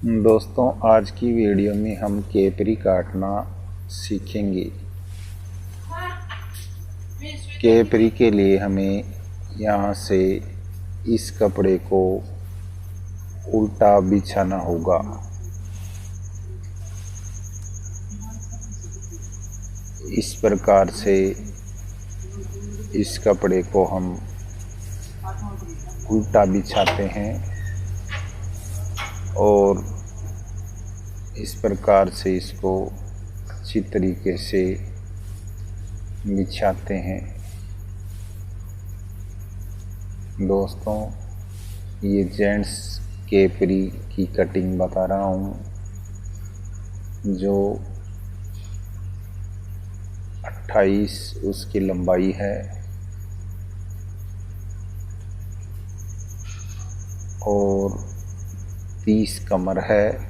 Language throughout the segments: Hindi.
दोस्तों, आज की वीडियो में हम केपरी काटना सीखेंगे। केपरी के लिए हमें यहाँ से इस कपड़े को उल्टा बिछाना होगा। इस प्रकार से इस कपड़े को हम उल्टा बिछाते हैं और इस प्रकार से इसको अच्छी तरीके से बिछाते हैं। दोस्तों, ये जेंट्स केपरी की कटिंग बता रहा हूँ जो 28 उसकी लंबाई है और 30 कमर है,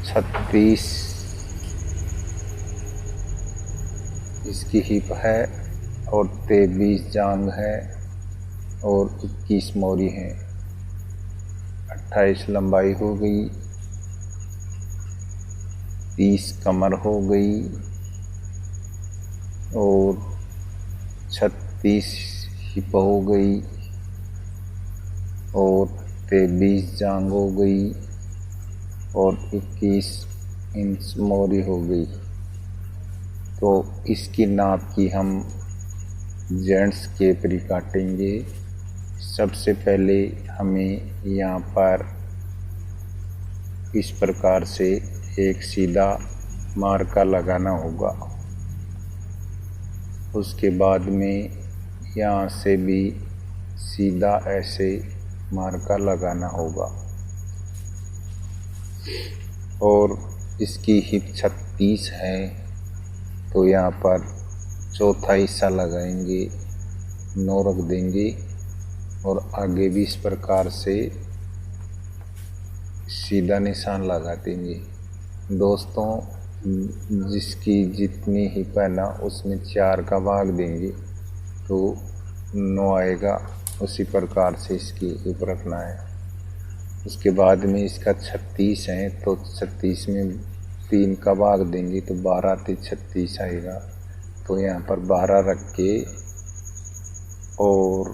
36 इसकी हिप है और 23 जांग है और 21 मोरी है। 28 लंबाई हो गई, 30 कमर हो गई और 36 हिप हो गई और 23 जांग हो गई और 21 इंच मोरी हो गई। तो इसकी नाप की हम जेंट्स केपरी काटेंगे। सबसे पहले हमें यहाँ पर इस प्रकार से एक सीधा मार्का लगाना होगा। उसके बाद में यहाँ से भी सीधा ऐसे मार्का लगाना होगा और इसकी हिप 36 है तो यहाँ पर चौथा हिस्सा लगाएंगे, 9 रख देंगे और आगे भी इस प्रकार से सीधा निशान लगा देंगे। दोस्तों, जिसकी जितनी हिप है ना उसमें 4 का भाग देंगे तो 9 आएगा। उसी प्रकार से इसकी हिप रखना है। उसके बाद में इसका 36 है तो 36 में 3 का भाग देंगे तो 12 से 36 आएगा। तो यहाँ पर 12 रख के और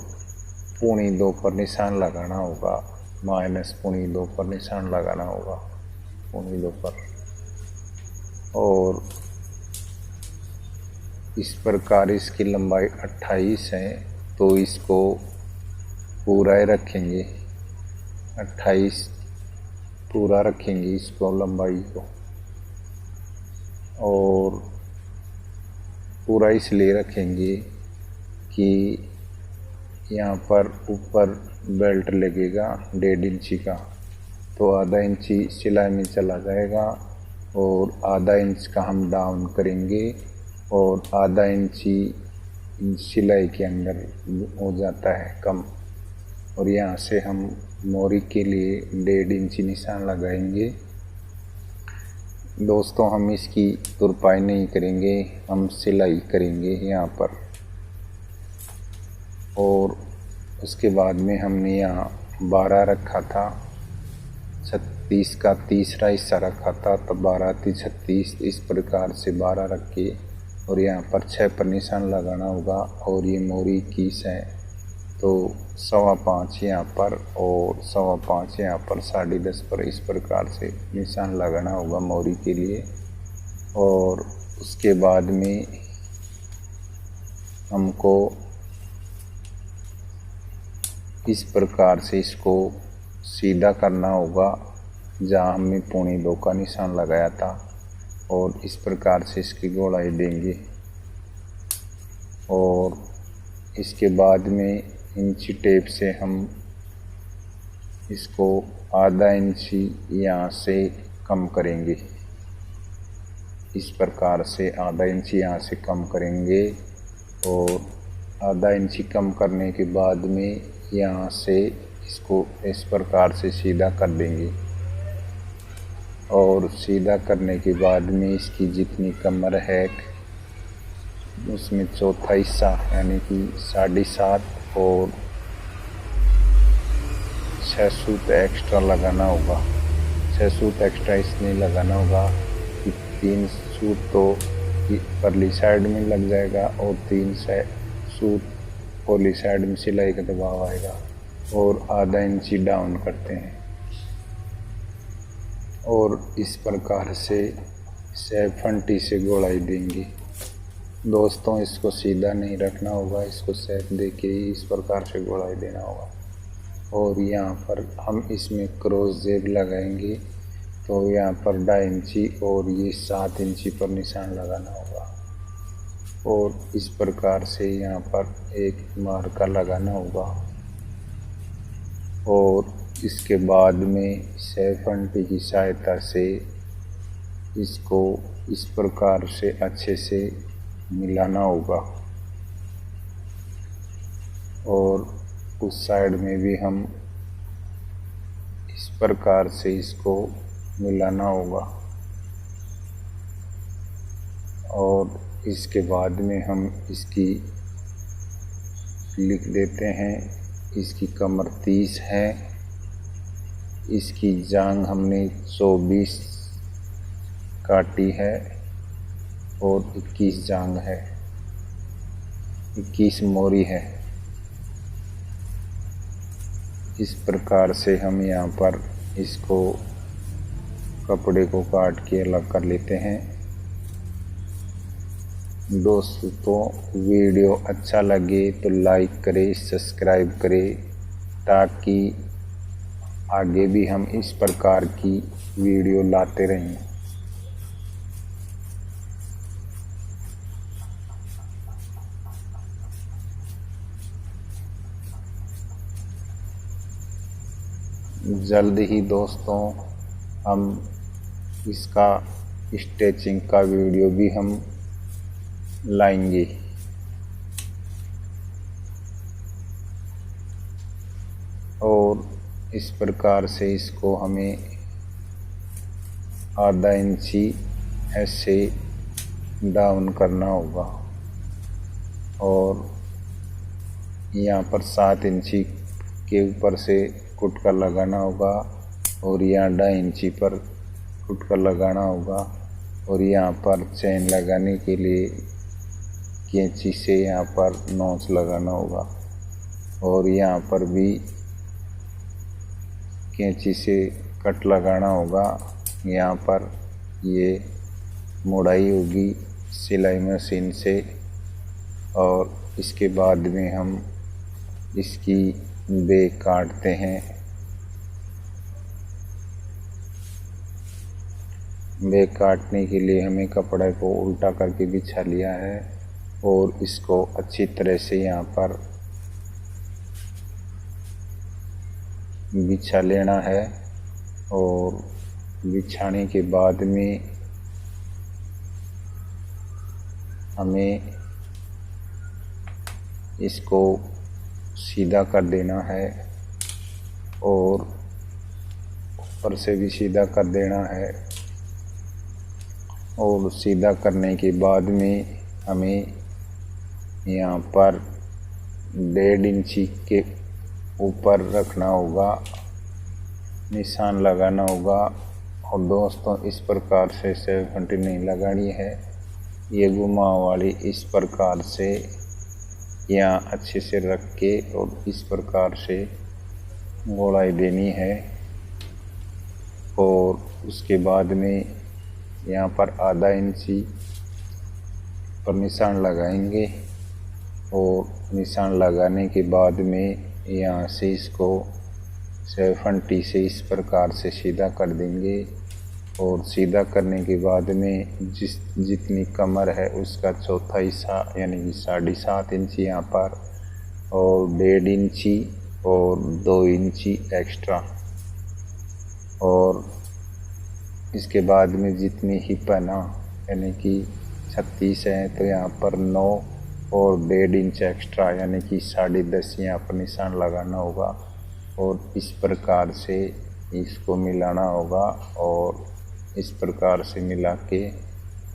पौनी 2 पर निशान लगाना होगा, माइनस पौनी 2 पर निशान लगाना होगा, पौनी 2 पर। और इस प्रकार इसकी लंबाई 28 है तो इसको पूरा ही रखेंगे, 28 पूरा रखेंगे इसको लंबाई को। और पूरा इसलिए रखेंगे कि यहाँ पर ऊपर बेल्ट लगेगा 1.5 इंची का, तो आधा इंची सिलाई में चला जाएगा और आधा इंच का हम डाउन करेंगे और आधा इंची सिलाई के अंदर हो जाता है कम। और यहाँ से हम मोरी के लिए 1.5 इंची निशान लगाएंगे। दोस्तों, हम इसकी तुरपाई नहीं करेंगे, हम सिलाई करेंगे यहाँ पर। और उसके बाद में हमने यहाँ 12 रखा था, 36 का तीसरा हिस्सा रखा था तो 12 से 36 इस प्रकार से 12 रख के और यहाँ पर 6 पर निशान लगाना होगा। और ये मोरी 21 है तो 5.25 यहाँ पर और 5.25 यहाँ पर, 10.5 पर इस प्रकार से निशान लगाना होगा मोरी के लिए। और उसके बाद में हमको इस प्रकार से इसको सीधा करना होगा जहाँ हमने पौनी 2 का निशान लगाया था और इस प्रकार से इसकी गोलाई देंगे। और इसके बाद में इंची टेप से हम इसको आधा इंची यहाँ से कम करेंगे। इस प्रकार से आधा इंची यहाँ से कम करेंगे और आधा इंची कम करने के बाद में यहाँ से इसको इस प्रकार से सीधा कर देंगे। और सीधा करने के बाद में इसकी जितनी कमर है उसमें चौथा हिस्सा यानी कि 7.5 और 6 6 सूत एक्स्ट्रा लगाना होगा। 6 सूत एक्स्ट्रा इसलिए लगाना होगा कि 3 सूत तो परली साइड में लग जाएगा और 3 सूत पोली साइड में सिलाई का दबाव आएगा और आधा इंची डाउन करते हैं। और इस प्रकार से फंटी से गोलाई देंगे। दोस्तों, इसको सीधा नहीं रखना होगा, इसको सेफ दे के ही इस प्रकार से गोलाई देना होगा। और यहाँ पर हम इसमें क्रॉस जेब लगाएंगे तो यहाँ पर 2.5 इंची और ये 7 इंची पर निशान लगाना होगा। और इस प्रकार से यहाँ पर एक मार्का लगाना होगा। और इसके बाद में फंटी की सहायता से इसको इस प्रकार से अच्छे से मिलाना होगा। और उस साइड में भी हम इस प्रकार से इसको मिलाना होगा। और इसके बाद में हम इसकी लिख देते हैं। इसकी कमर 30 है, इसकी जांग हमने 24 काटी है और 21 जांग है, 21 मोरी है। इस प्रकार से हम यहाँ पर इसको कपड़े को काट के अलग कर लेते हैं। दोस्तों, वीडियो अच्छा लगे तो लाइक करें, सब्सक्राइब करें, ताकि आगे भी हम इस प्रकार की वीडियो लाते रहें। जल्द ही दोस्तों हम इसका स्टिचिंग का वीडियो भी हम लाएंगे। और इस प्रकार से इसको हमें आधा इंची ऐसे डाउन करना होगा। और यहाँ पर 7 इंची के ऊपर से कुटका लगाना होगा और यहाँ 2.5 इंची पर कुटका लगाना होगा। और यहाँ पर चैन लगाने के लिए कैंची से यहाँ पर नोच लगाना होगा। और यहाँ पर भी कैंची से कट लगाना होगा। यहाँ पर ये मोड़ाई होगी सिलाई मशीन से। और इसके बाद में हम इसकी बेक काटते हैं। बेक काटने के लिए हमें कपड़े को उल्टा करके बिछा लिया है और इसको अच्छी तरह से यहाँ पर बिछा लेना है। और बिछाने के बाद में हमें इसको सीधा कर देना है और ऊपर से भी सीधा कर देना है। और सीधा करने के बाद में हमें यहाँ पर 1.5 इंची के ऊपर रखना होगा, निशान लगाना होगा। और दोस्तों, इस प्रकार से फंटी नहीं लगानी है, ये घुमाव वाली इस प्रकार से यहाँ अच्छे से रख के और इस प्रकार से गोलाई देनी है। और उसके बाद में यहाँ पर आधा इंची पर निशान लगाएंगे। और निशान लगाने के बाद में यहाँ से इसको फंटी से इस प्रकार से सीधा कर देंगे। और सीधा करने के बाद में जितनी कमर है उसका चौथा हिस्सा यानी कि 7.5 इंची यहाँ पर और 1.5 इंची और 2 इंची एक्स्ट्रा। और इसके बाद में जितनी हिप है ना यानी कि 36 है तो यहाँ पर 9 और 1.5 इंच एक्स्ट्रा यानी कि 10.5 यहाँ पर निशान लगाना होगा। और इस प्रकार से इसको मिलाना होगा। और इस प्रकार से मिला के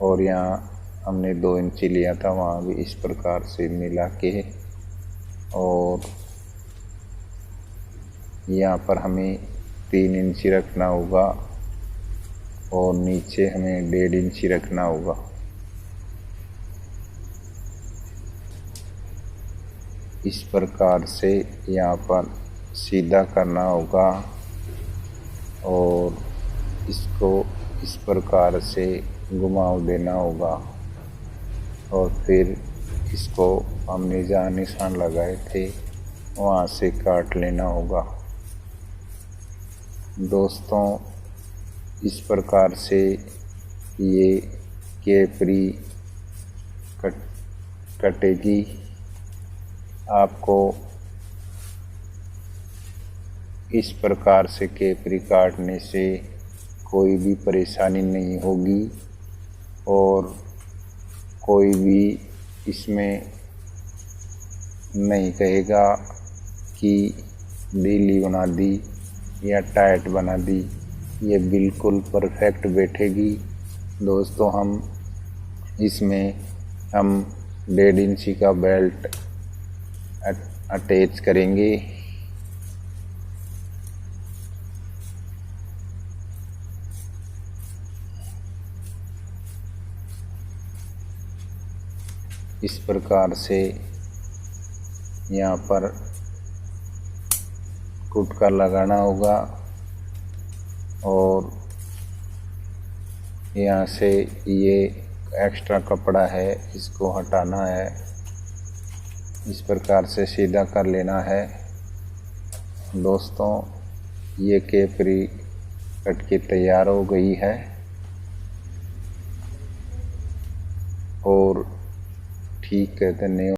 और यहाँ हमने 2 इंची लिया था वहाँ भी इस प्रकार से मिला के और यहाँ पर हमें 3 इंची रखना होगा और नीचे हमें 1.5 इंची रखना होगा। इस प्रकार से यहाँ पर सीधा करना होगा और इसको इस प्रकार से घुमाव देना होगा और फिर इसको हमने जहाँ निशान लगाए थे वहाँ से काट लेना होगा। दोस्तों, इस प्रकार से ये केपरी कटेगी। आपको इस प्रकार से केपरी काटने से कोई भी परेशानी नहीं होगी और कोई भी इसमें नहीं कहेगा कि ढीली बना दी या टाइट बना दी। ये बिल्कुल परफेक्ट बैठेगी। दोस्तों, इसमें हम 1.5 इंची का बेल्ट अटैच करेंगे। इस प्रकार से यहाँ पर कुटका लगाना होगा और यहाँ से ये एक्स्ट्रा कपड़ा है इसको हटाना है। इस प्रकार से सीधा कर लेना है। दोस्तों, ये केपरी कट के तैयार हो गई है और ठीक है। धन्यवाद।